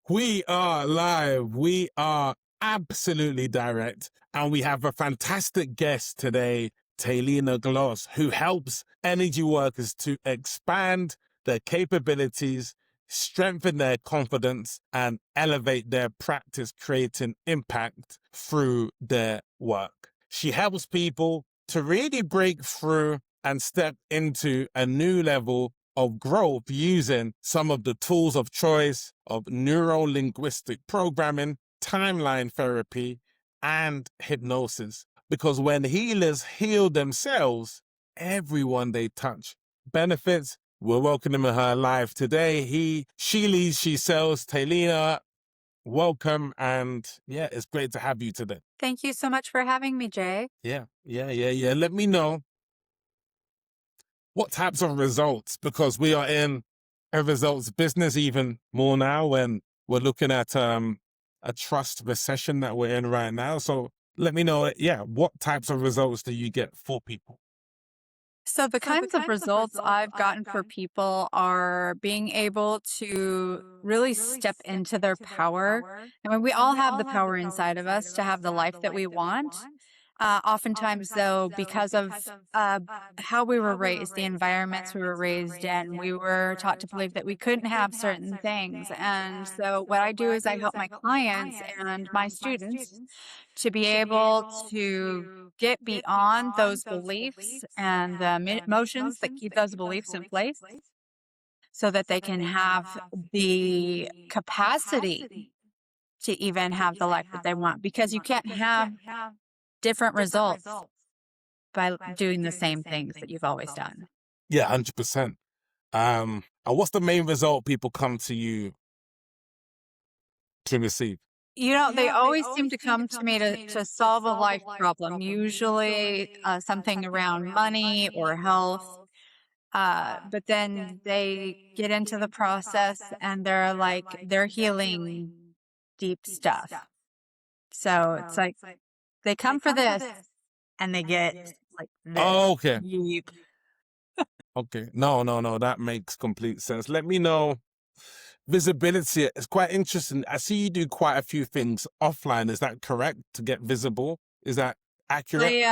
We are live. We are absolutely direct. And we have a fantastic guest today, Tayleena Gloss, who helps energy workers to expand their capabilities, strengthen their confidence, and elevate their practice, creating impact through their work. She helps people to really break through and step into a new level of growth using some of the tools of choice of neuro-linguistic programming, timeline therapy, and hypnosis. Because when healers heal themselves, everyone they touch benefits. We're welcoming her live today. She leads, she sells. Tayleena, welcome. And yeah, it's great to have you today. Thank you so much for having me, Jay. Yeah. Let me know what types of results, because we are in a results business even more now when we're looking at a trust recession that we're in right now. So let me know, what types of results do you get for people? So the kinds of results I've gotten for people are being able to really step into their power. I mean, we all have the power inside of us to have the life that we want. Oftentimes, though, because of how we were raised, the environments we were raised in, we were taught to believe that we couldn't have certain things. And so what I do is I help my clients and my students to be able to get beyond those beliefs and the emotions that keep those beliefs in place so that they can have the capacity to even have the life that they want, because you can't have different results by doing the same things that you've always done. Yeah, 100%. And what's the main result people come to you to receive? You know, they always seem to come to me to solve a life problem, usually something around money or health. But then they get into the process and they're healing deep stuff. So it's like they come for this and they get like this. Oh, okay. Deep. Okay. No. That makes complete sense. Let me know. Visibility is quite interesting. I see you do quite a few things offline. Is that correct? To get visible? Is that accurate?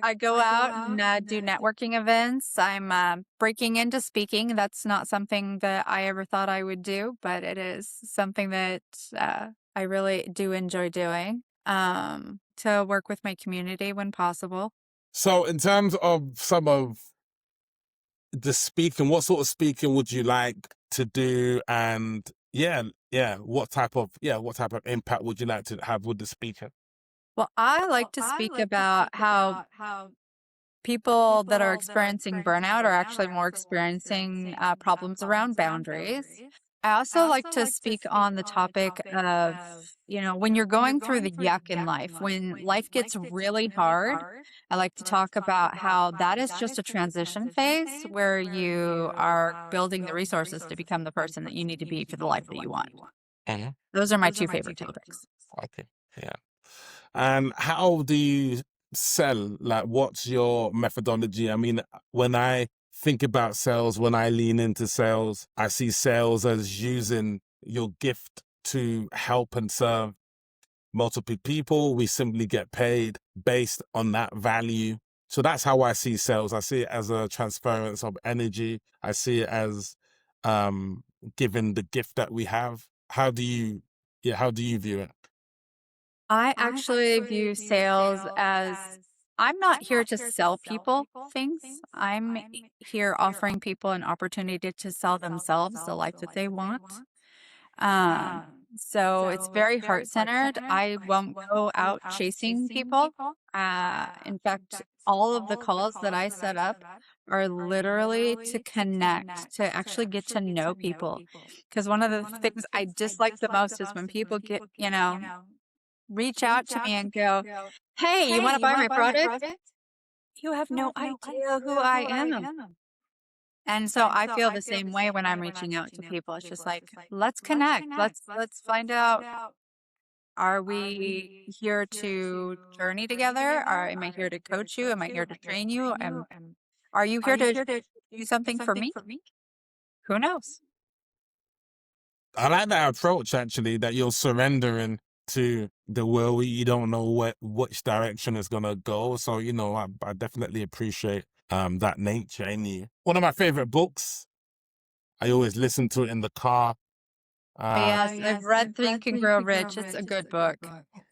I go out and do networking events. I'm breaking into speaking. That's not something that I ever thought I would do, but it is something that I really do enjoy doing, to work with my community when possible. So in terms of some of the speaking, what sort of speaking would you like to do? And what type of impact would you like to have with the speaker? Well, I like to speak about how people that are experiencing burnout are actually more experiencing problems around boundaries. I also like to speak on the topic of, when you're going through the yuck in life, when life gets really hard, I like to talk about how that is just a transition phase where you are building the resources to become the person that you need to be for the life that you want. Mhm. Those are my two favorite topics. Okay. Yeah. And how do you sell? Like, what's your methodology? I mean, when I think about sales, when I lean into sales, I see sales as using your gift to help and serve multiple people. We simply get paid based on that value. So that's how I see sales. I see it as a transference of energy. I see it as giving the gift that we have. How do you view it? I actually view sales as I'm not here to sell people things. I'm here offering people an opportunity to sell themselves the life that they want. Um, so it's very heart centered. I won't go out chasing people. In fact, all of the calls that I set up are literally to connect, to actually get to know people. Because one of the things I dislike the most is when people reach out to me and go, "Hey, you want to buy my product? You have no idea who I am." And so I feel the same way when I'm reaching out to people. It's just like, let's connect. Let's find out, are we here to journey together? Or am I here to coach you? Am I here to train you? Are you here to do something for me? Who knows? I like that approach actually, that you're surrendering to the will. You don't know which direction it's gonna go. So, I definitely appreciate that nature in you. One of my favorite books. I always listen to it in the car. Yes, I've read Think and Grow Rich. It's a good book.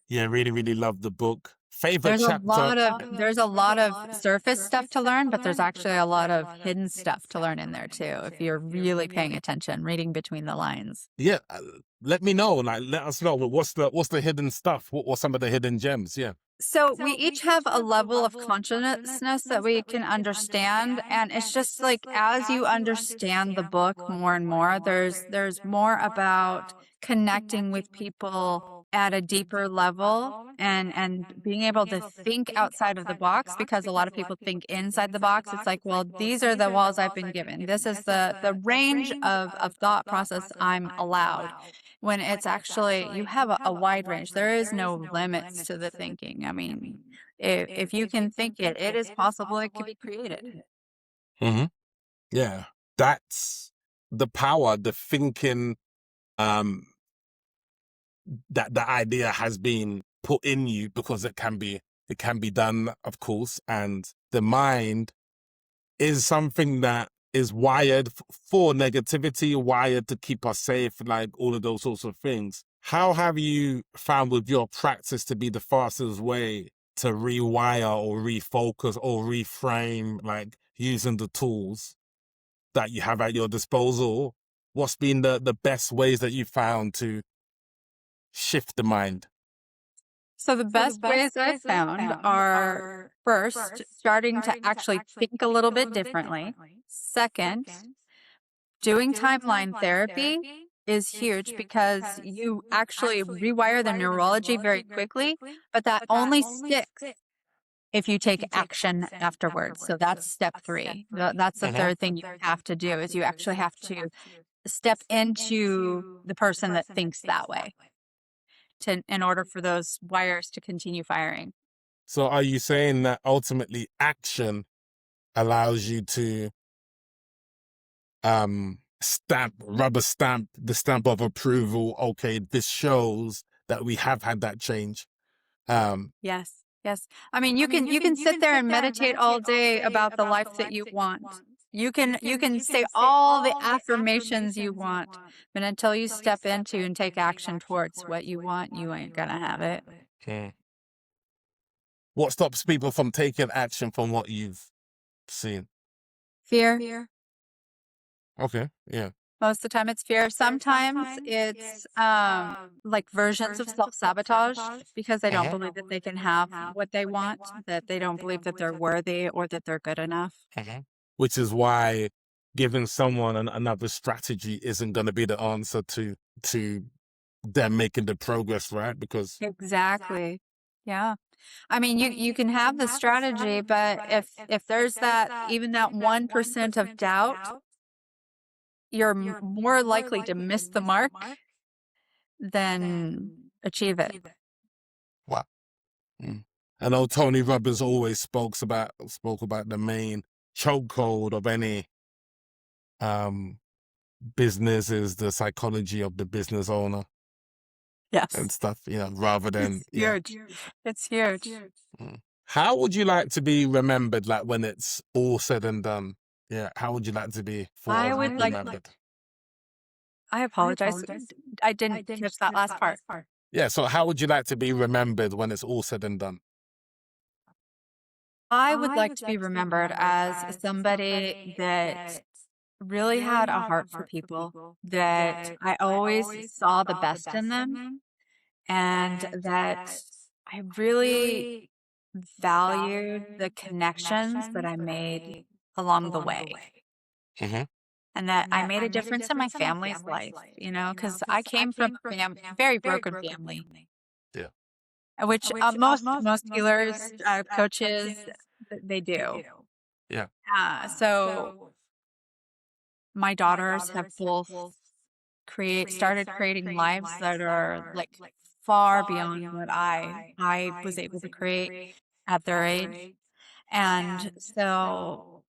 Yeah, really, really love the book. Favorite chapter. There's a lot of surface stuff to learn, but there's actually a lot of hidden stuff to learn in there too, if you're really paying attention, reading between the lines. Yeah, let me know. Like, let us know. What's the hidden stuff? What's some of the hidden gems? Yeah. So we each have a level of consciousness that we can understand, and it's just like as you understand the book more and more, there's more about connecting with people at a deeper level and being able to think outside of the box, because a lot of people think inside the box. It's like, well, these are the walls I've been given. This is the range of thought process I'm allowed, when it's actually you have a wide range. There is no limits to the thinking. I mean, if you can think it, it is possible it could be created. Mm-hmm. Yeah, that's the power, the thinking, that the idea has been put in you, because it can be done, of course, and the mind is something that is wired for negativity, wired to keep us safe, like all of those sorts of things. How have you found with your practice to be the fastest way to rewire or refocus or reframe, like using the tools that you have at your disposal? What's been the best ways that you found to shift the mind? So the best ways I've found are, first, starting to actually think a little bit differently. Second, doing timeline therapy is huge, because you actually rewire the neurology very quickly, but that only sticks if you take action afterwards. So that's step 3. That's the third thing you have to do, is you actually have to step into the person that thinks that way in order for those wires to continue firing. So are you saying that ultimately action allows you to rubber stamp the stamp of approval? Okay, this shows that we have had that change. Yes. Yes. I mean, you can sit there and meditate all day about the life that you want. You can say all the affirmations you want, but until you step into and take action towards what you want, you ain't gonna have it. Okay. What stops people from taking action from what you've seen? Fear. Okay, yeah. Most of the time it's fear. Sometimes it's like versions of self-sabotage, because they don't believe that they can have what they want, that they don't believe that they're worthy or that they're good enough. Which is why giving someone another strategy isn't going to be the answer to them making the progress, right? Because Exactly. Yeah. I mean, you can have the strategy, but if there's that, even that 1% of doubt, you're more likely to miss the mark than achieve it. wow. I know Tony Robbins always spoke about the main chokehold of any business is the psychology of the business owner and Yes. stuff, rather than It's huge. It's huge. How would you like to be remembered, like when it's all said and done? Yeah, how would you like to be I thought of would and like, remembered? I apologize. I didn't catch that last part. Yeah, so how would you like to be remembered when it's all said and done? I would like to be remembered as somebody that really had a heart for people, that I always saw the best in them, and that I really valued the connections that I made along the way, Mm-hmm. and that I made a difference in my family's life, because I came from a very broken family, Yeah. which most healers, coaches, they do. Yeah. So my daughters have both started creating lives that are like far beyond what I was able to create at their age. And so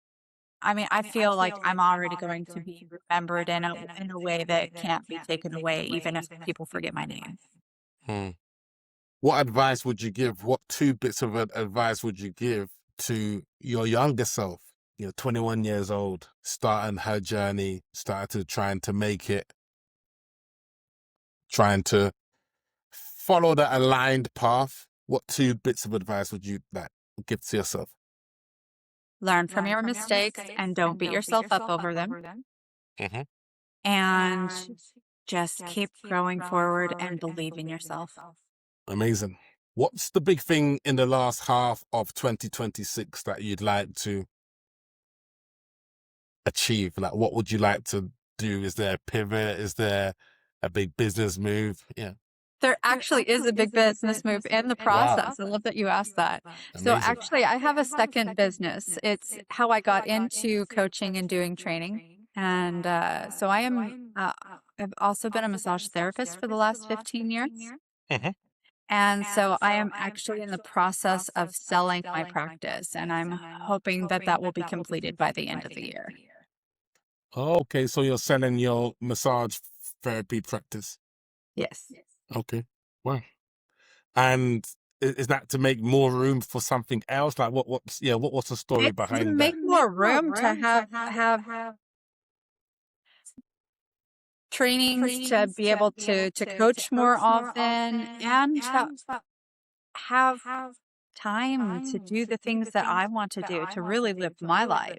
I mean, I feel like I'm already going to be remembered in a way that can't be taken away, even if people forget my name. Hmm. What advice would you give? What two bits of advice would you give to your younger self? 21 years old, starting her journey, trying to make it, trying to follow that aligned path. What two bits of advice would you give to yourself? Learn from your mistakes and don't beat yourself up over them. Hmm. And just keep going forward and believe in yourself. Amazing. What's the big thing in the last half of 2026 that you'd like to achieve? Like, what would you like to do? Is there a pivot? Is there a big business move? Yeah. There actually is a big business move in the Wow. process. I love that you asked that. So Amazing. actually, I have a second business. It's how I got into coaching and doing training. And so I've also been a massage therapist for the last 15 years. Hmm. And so I am actually in the process of selling my practice, and I'm hoping that that will be completed by the end of the year. Okay, so you're selling your massage therapy practice. Yes. Okay. Wow. And is that to make more room for something else? Like what's the story It's to behind that? make more room to have trainings, to be able to coach more often, and to have time to do the things that I want to do, to really live my life.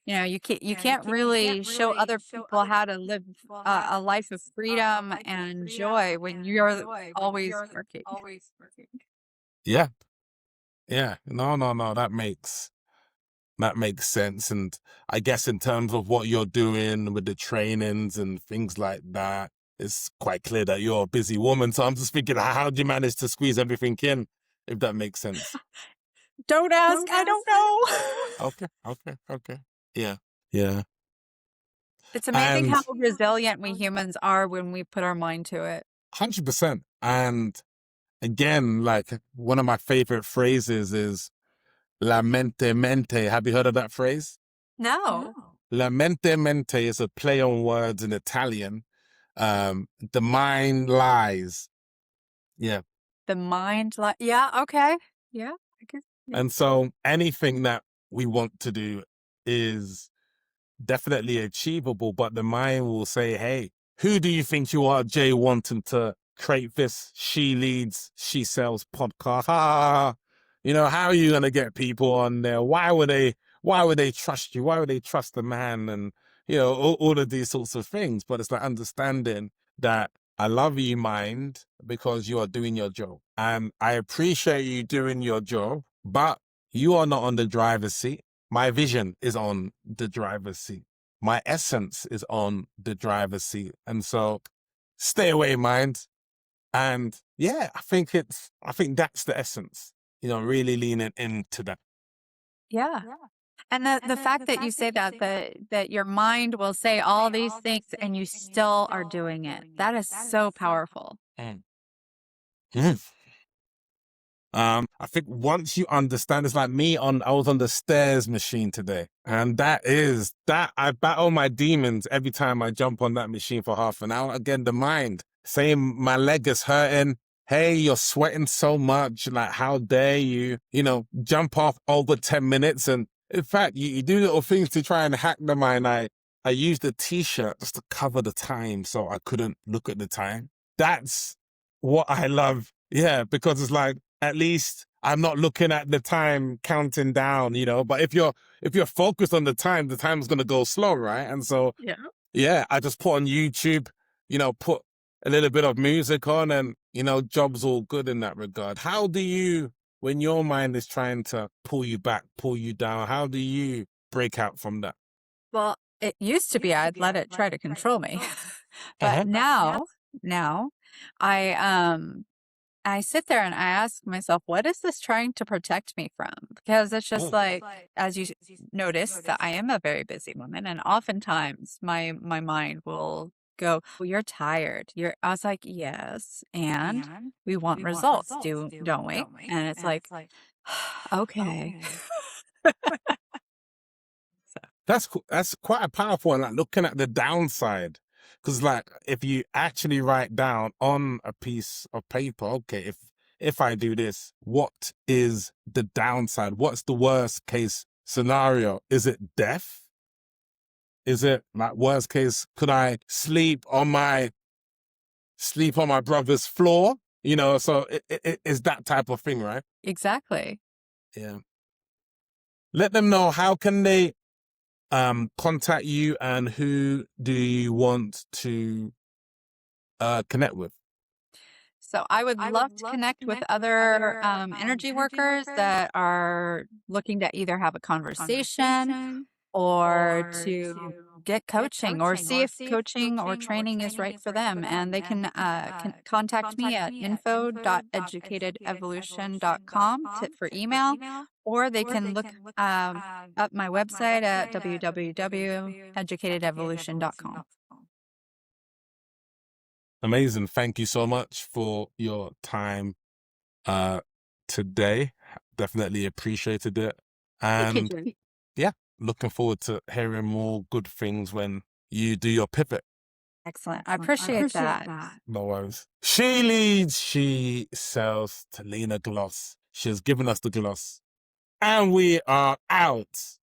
You can't really show other people how to live a life of freedom and joy when you're always working. Yeah. Yeah. No. That makes sense. And I guess in terms of what you're doing with the trainings and things like that, it's quite clear that you're a busy woman. So I'm just thinking, how do you manage to squeeze everything in, if that makes sense? Don't ask, I don't know. Okay. Yeah. Yeah. It's amazing how And resilient we humans are when we put our mind to it. 100%. And again, like one of my favorite phrases is la mente mente. Have you heard of that phrase? No. La mente mente is a play on words in Italian. The mind lies. Yeah. The mind, yeah, okay. Yeah, I guess. Yeah. And so anything that we want to do is definitely achievable, but the mind will say, hey, who do you think you are, Jay, wanting to create this She Leads, She Sells podcast? How are you going to get people on there? Why would they trust you? Why would they trust the man? And, all of these sorts of things. But it's like understanding that I love you, mind, because you are doing your job. And I appreciate you doing your job, but you are not on the driver's seat. My vision is on the driver's seat. My essence is on the driver's seat. And so stay away, mind. And yeah, I think that's the essence, really leaning into that. Yeah. And the fact that you say that your mind will say all these things and you still are doing it, that is so powerful. Mm. Mm. I think once you understand, it's like I was on the stairs machine today. And I battle my demons every time I jump on that machine for half an hour. Again, the mind saying my leg is hurting. Hey, you're sweating so much. Like, how dare you, jump off over 10 minutes. And in fact, you do little things to try and hack the mind. I used a t-shirt just to cover the time so I couldn't look at the time. That's what I love. Yeah, because it's like, at least I'm not looking at the time counting down, but if you're focused on the time's going to go slow, right? And so, yeah, I just put on YouTube, put a little bit of music on and, job's all good in that regard. How do you, when your mind is trying to pull you back, pull you down, how do you break out from that? Well, it used to be I'd let it try to control me. But now I sit there and I ask myself, what is this trying to protect me from? Because it's just like, as you notice, that I am a very busy woman, and oftentimes my mind will go, well, you're tired. I was like, yes, and we want results, don't we? And it's like, okay. That's quite a powerful one. Like looking at the downside, because like if you actually write down on a piece of paper, okay, if I do this, what is the downside? What's the worst case scenario? Is it death? Is it like worst case? Could I sleep on my brother's floor? You know, so it is that type of thing, right? Exactly. Yeah. Let them know, how can they contact you, and who do you want to connect with? So I would love to connect with other energy workers that are looking to either have a conversation or to get coaching or see if coaching or training is right for them. And they can contact me at info.educatedevolution.com for email, or they can look up my website at www.educatedevolution.com. Amazing. Thank you so much for your time today. Definitely appreciated it. And yeah, looking forward to hearing more good things when you do your pivot. Excellent. I appreciate that. No worries. She leads, she sells Tayleena Gloss. She has given us the gloss. And we are out.